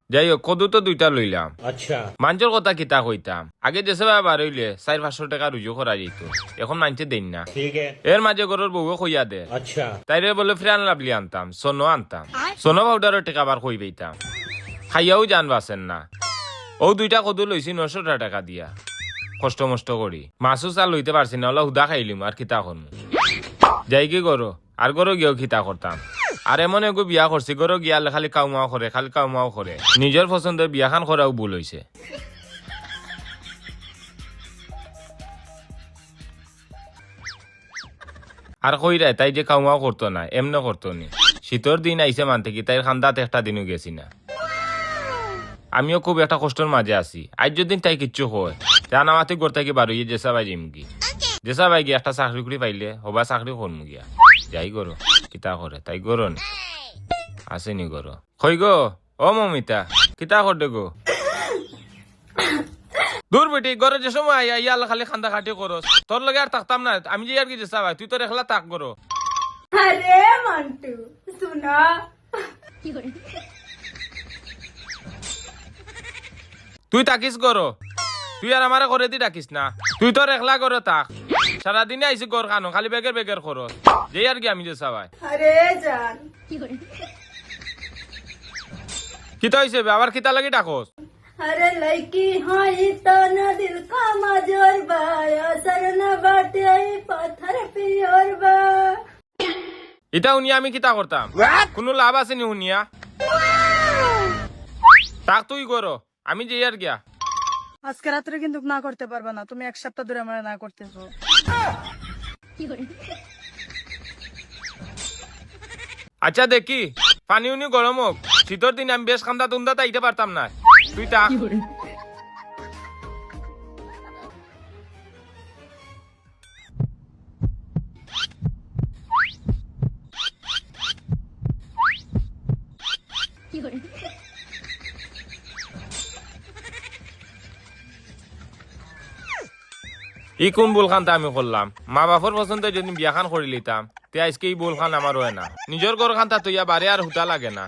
যাই হোক কদু তো দুইটা লইলাম। अच्छा মানুষের কথা কিতা কইতাম, আগে দেশে বার হইলে 400-500 টাকা রুজু করা যেত, এখন মানুষে দেন না। ठीक है এর মাঝে গরুর বউও কইয়া দে, अच्छा তাইরে বলে ফ্রান লাভলি আনতাম, সোনো আনতাম, সোনো পাউডারের টাকা বার কই পেতাম, খাইয়াও জান বাসেন না। ও দুইটা কদু লইছি 900 টাকা দিয়া, কষ্ট মষ্ট করি। মাছও চাল লইতে পারছি না, ওলা হুদা খাইলিম আর খিতা করমু। যাই কি করো আর গরো গিয়েও খিতা করতাম। আর এমন এগো বিয়া করছি, গরো গিয়ালে খালি কাউমাও করে, খালি কাউমাও করে। নিজের পছন্দের বিয়াখান করাও ভুল হইছে। আর কইরা তাই যে কাউমাও করতো না, এমনে করতো নি। শীতর দিন আইসে মানতে কি তাই খান্দাতে একটা দিনও গেছি না। আমিও খুব একটা কষ্টের মাঝে আছি। আজ যদি তাই কিচ্ছু হয়, তা নামাতে গড়তে কি বারো ইয়ে জেসা ভাই জিমকি, জেসা ভাই গিয়ে একটা চাকরি করে পাইলে হবা চাকরি করমু গিয়া। যাই করো কিতা করে তাই করো নি, আসেনি করো। কই গো ও মমিতা, কিতা করতে গো? দূর বেটি ঘরে যে সময় আইয়া ইয়াল খালি খান্দা খাটি করো, তোর লগে আর থাকতাম না আমি। যে আর কি জেসা ভাই, তুই তো একলা তাক করো। अरे मंटू सुना। তুই তাকিস করো, তুই আর আমারে করে দি ডাকিস না। তুই তোর একলা করো তাক, সারাদিনে আইসি গর খানো খালি বেগের বেগের করো। যে আর কি আমি যে সবাই अरे जान কিতা হইছে বে? আবার কিতা লাগি ডাকস? अरे लड़की हाँ ये तो न दिल का मजोर बा असर न बाटे पत्थर पियोर बा। ইটা শুনিয়া আমি কিতা করতাম? কোনো লাভ আছে নি শুনিয়া? তাক তুই করো, আমি যে আর গিয়া। আজকে রাত্রে কিন্তু না করতে পারবে না, তুমি 1 সপ্তাহ ধরে আমরা না করতেছো। আচ্ছা দেখি পানি উনি গরম হোক, শীতর দিন আমি বেশ খান্দা তুন্দা তাইতে পারতাম না। তুই তাক। ই কোন বুল খানটা আমি করলাম? মা বাপর পছন্দে যদি বিয়া খান করে লিতাম তে আজকে এই বুল খান আমার হয় না। নিজের ঘর খানটা তো ইয়া বারে আর হুতা লাগে না।